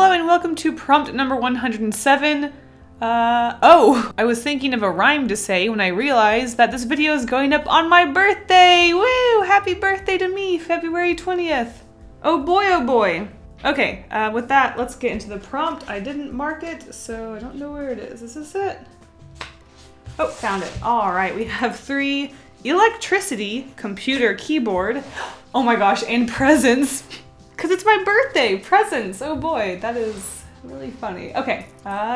Hello and welcome to prompt number 107. I was thinking of a rhyme to say when I realized that this video is going up on my birthday. Woo! Happy birthday to me, February 20th. Oh boy. Okay, with that, let's get into the prompt. I didn't mark it, so I don't know where it is. Is this it? Oh, found it. All right, we have 3 electricity, computer, keyboard. Oh my gosh, and presents. Because it's my birthday, presents. Oh boy, that is really funny. Okay,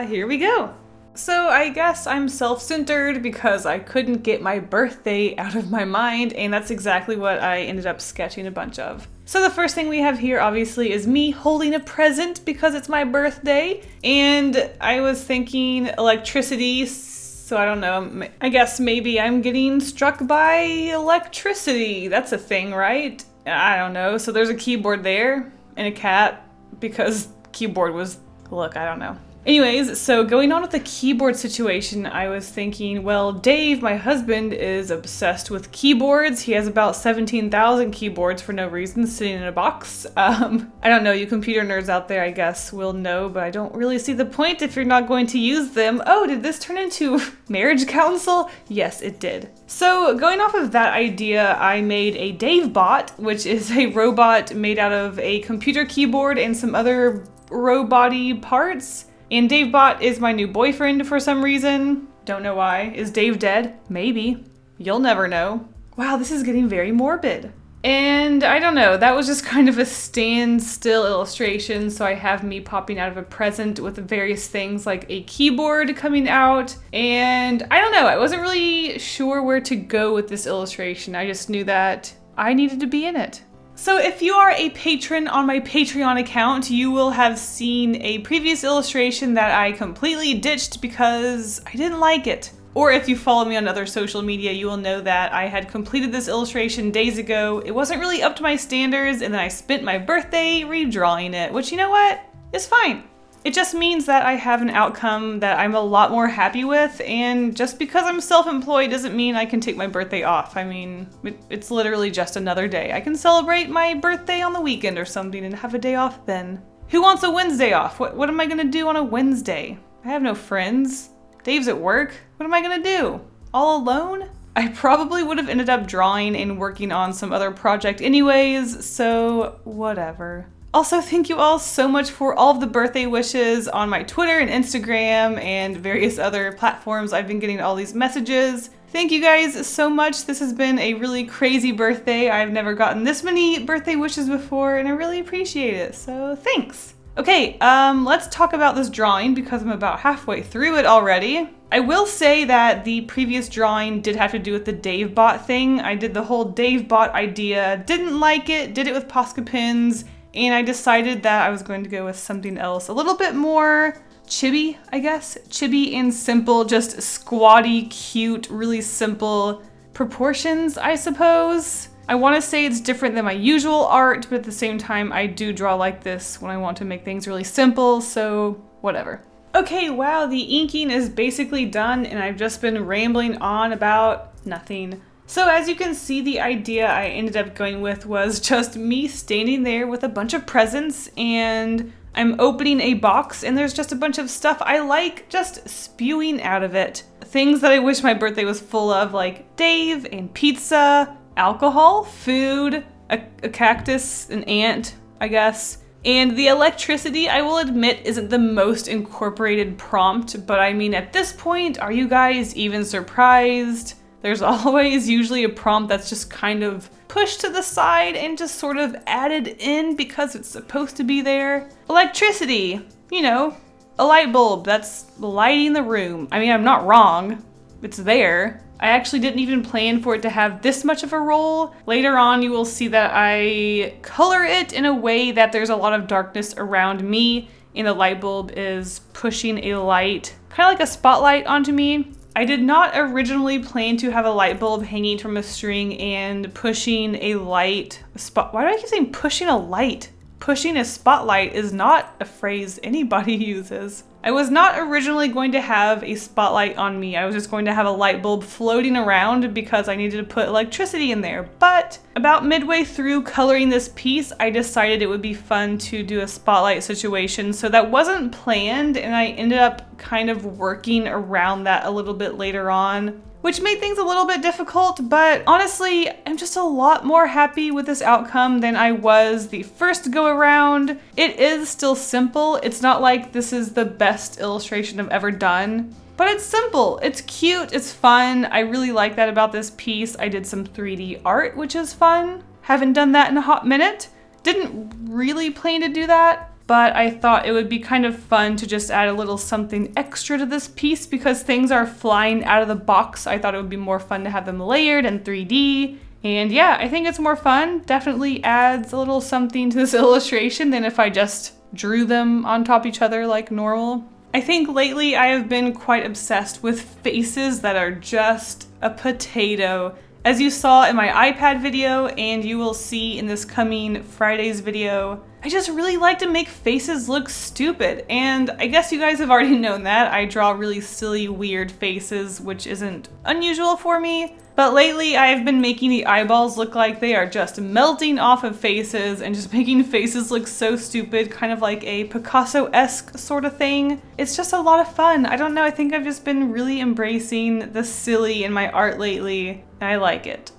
here we go. So I guess I'm self-centered because I couldn't get my birthday out of my mind, and that's exactly what I ended up sketching a bunch of. So the first thing we have here obviously is me holding a present because it's my birthday, and I was thinking electricity, so I don't know, I guess maybe I'm getting struck by electricity. That's a thing, right? I don't know. So there's a keyboard there and a cat because keyboard was, look, I don't know. Anyways, so going on with the keyboard situation, I was thinking, well, Dave, my husband, is obsessed with keyboards. He has about 17,000 keyboards for no reason sitting in a box. I don't know, you computer nerds out there, I guess, will know, but I don't really see the point if you're not going to use them. Oh, did this turn into marriage counsel? Yes, it did. So going off of that idea, I made a Dave bot, which is a robot made out of a computer keyboard and some other robot-y parts. And DaveBot is my new boyfriend for some reason. Don't know why. Is Dave dead? Maybe. You'll never know. Wow, this is getting very morbid. And I don't know, that was just kind of a standstill illustration. So I have me popping out of a present with various things like a keyboard coming out. And I don't know, I wasn't really sure where to go with this illustration. I just knew that I needed to be in it. So if you are a patron on my Patreon account, you will have seen a previous illustration that I completely ditched because I didn't like it. Or if you follow me on other social media, you will know that I had completed this illustration days ago. It wasn't really up to my standards, and then I spent my birthday redrawing it, which, you know what? It's fine. It just means that I have an outcome that I'm a lot more happy with, and just because I'm self-employed doesn't mean I can take my birthday off. I mean, it's literally just another day. I can celebrate my birthday on the weekend or something and have a day off then. Who wants a Wednesday off? What am I gonna do on a Wednesday? I have no friends. Dave's at work. What am I gonna do? All alone? I probably would have ended up drawing and working on some other project anyways, so whatever. Also, thank you all so much for all of the birthday wishes on my Twitter and Instagram and various other platforms. I've been getting all these messages. Thank you guys so much. This has been a really crazy birthday. I've never gotten this many birthday wishes before, and I really appreciate it, so thanks. Okay, let's talk about this drawing because I'm about halfway through it already. I will say that the previous drawing did have to do with the DaveBot thing. I did the whole DaveBot idea, didn't like it, did it with Posca pins, and I decided that I was going to go with something else, a little bit more chibi, I guess. Chibi and simple, just squatty, cute, really simple proportions, I suppose. I want to say it's different than my usual art, but at the same time, I do draw like this when I want to make things really simple, so whatever. Okay, wow, the inking is basically done, and I've just been rambling on about nothing. So as you can see, the idea I ended up going with was just me standing there with a bunch of presents, and I'm opening a box and there's just a bunch of stuff I like just spewing out of it. Things that I wish my birthday was full of, like Dave and pizza, alcohol, food, a cactus, an ant, I guess. And the electricity, I will admit, isn't the most incorporated prompt, but I mean, at this point, are you guys even surprised? There's always usually a prompt that's just kind of pushed to the side and just sort of added in because it's supposed to be there. Electricity, you know, a light bulb that's lighting the room. I mean, I'm not wrong, it's there. I actually didn't even plan for it to have this much of a role. Later on, you will see that I color it in a way that there's a lot of darkness around me, and the light bulb is pushing a light, kind of like a spotlight onto me. I did not originally plan to have a light bulb hanging from a string and pushing a light spot. Why do I keep saying pushing a light? pushing a spotlight is not a phrase anybody uses. I was not originally going to have a spotlight on me. I was just going to have a light bulb floating around because I needed to put electricity in there. But about midway through coloring this piece, I decided it would be fun to do a spotlight situation. So that wasn't planned, and I ended up kind of working around that a little bit later on, which made things a little bit difficult, but honestly, I'm just a lot more happy with this outcome than I was the first go around. It is still simple. It's not like this is the best illustration I've ever done, but it's simple, it's cute, it's fun. I really like that about this piece. I did some 3D art, which is fun. Haven't done that in a hot minute. Didn't really plan to do that, but I thought it would be kind of fun to just add a little something extra to this piece because things are flying out of the box. I thought it would be more fun to have them layered and 3D. And yeah, I think it's more fun. Definitely adds a little something to this illustration than if I just drew them on top of each other like normal. I think lately I have been quite obsessed with faces that are just a potato. As you saw in my iPad video, and you will see in this coming Friday's video, I just really like to make faces look stupid, and I guess you guys have already known that. I draw really silly, weird faces, which isn't unusual for me. But lately I've been making the eyeballs look like they are just melting off of faces and just making faces look so stupid, kind of like a Picasso-esque sort of thing. It's just a lot of fun. I don't know, I think I've just been really embracing the silly in my art lately, and I like it.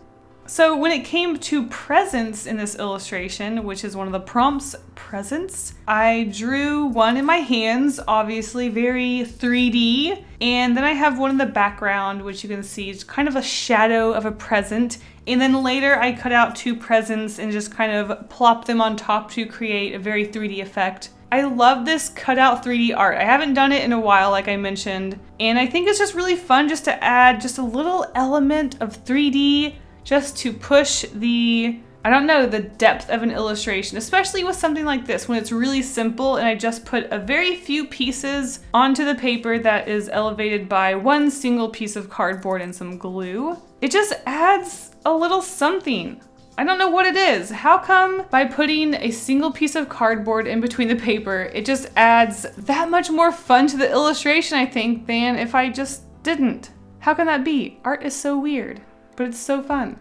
So when it came to presents in this illustration, which is one of the prompts, presents, I drew one in my hands, obviously very 3D, and then I have one in the background, which you can see is kind of a shadow of a present, and then later I cut out two presents and just kind of plop them on top to create a very 3D effect. I love this cutout 3D art. I haven't done it in a while, like I mentioned, and I think it's just really fun just to add just a little element of 3D just to push the, I don't know, the depth of an illustration, especially with something like this when it's really simple and I just put a very few pieces onto the paper that is elevated by one single piece of cardboard and some glue. It just adds a little something. I don't know what it is. How come by putting a single piece of cardboard in between the paper, it just adds that much more fun to the illustration, I think, than if I just didn't? How can that be? Art is so weird, but it's so fun.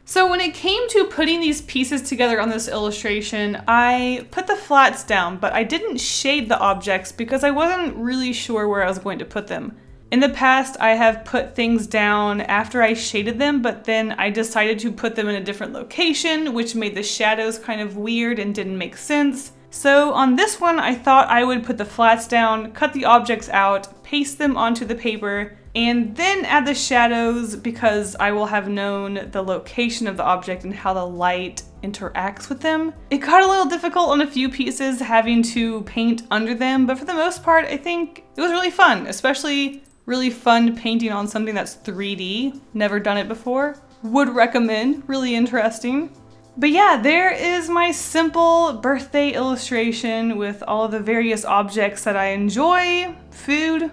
So when it came to putting these pieces together on this illustration, I put the flats down, but I didn't shade the objects because I wasn't really sure where I was going to put them. In the past, I have put things down after I shaded them, but then I decided to put them in a different location, which made the shadows kind of weird and didn't make sense. So on this one, I thought I would put the flats down, cut the objects out, paste them onto the paper, and then add the shadows because I will have known the location of the object and how the light interacts with them. It got a little difficult on a few pieces having to paint under them, but for the most part, I think it was really fun, especially really fun painting on something that's 3D. Never done it before. Would recommend, really interesting. But yeah, there is my simple birthday illustration with all of the various objects that I enjoy. Food,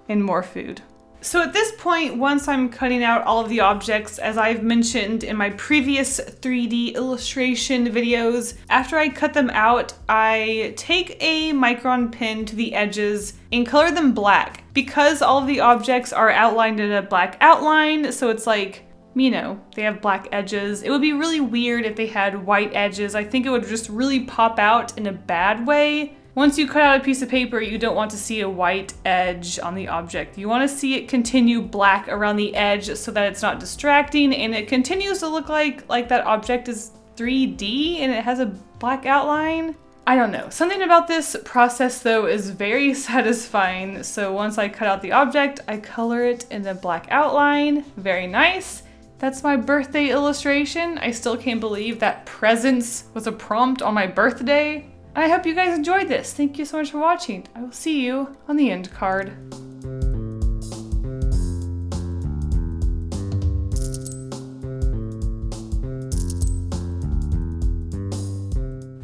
and more food. So at this point, once I'm cutting out all of the objects, as I've mentioned in my previous 3D illustration videos, after I cut them out, I take a micron pen to the edges and color them black. Because all of the objects are outlined in a black outline, so it's like, you know, they have black edges. It would be really weird if they had white edges. I think it would just really pop out in a bad way. Once you cut out a piece of paper, you don't want to see a white edge on the object. You want to see it continue black around the edge so that it's not distracting and it continues to look like that object is 3D and it has a black outline. I don't know. Something about this process though is very satisfying. So once I cut out the object, I color it in a black outline. Very nice. That's my birthday illustration. I still can't believe that presents was a prompt on my birthday. I hope you guys enjoyed this. Thank you so much for watching. I will see you on the end card.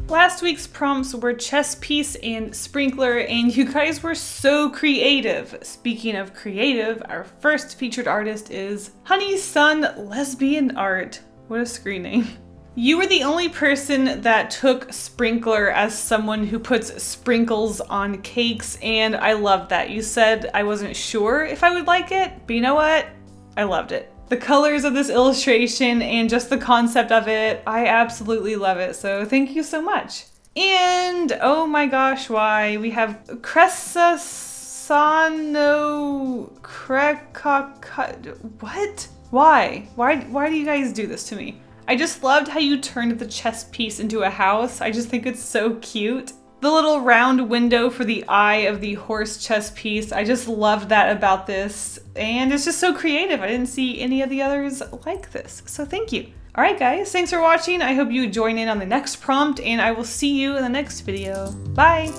Last week's prompts were chess piece and sprinkler, and you guys were so creative. Speaking of creative, our first featured artist is Honey Sun Lesbian Art. What a screen name. You were the only person that took sprinkler as someone who puts sprinkles on cakes, and I loved that. You said I wasn't sure if I would like it, but you know what? I loved it. The colors of this illustration and just the concept of it, I absolutely love it, so thank you so much. And oh my gosh, why? We have Cressasano what? Why? Why do you guys do this to me? I just loved how you turned the chess piece into a house. I just think it's so cute. The little round window for the eye of the horse chess piece, I just loved that about this. And it's just so creative. I didn't see any of the others like this, so thank you. All right, guys, thanks for watching. I hope you join in on the next prompt, and I will see you in the next video. Bye.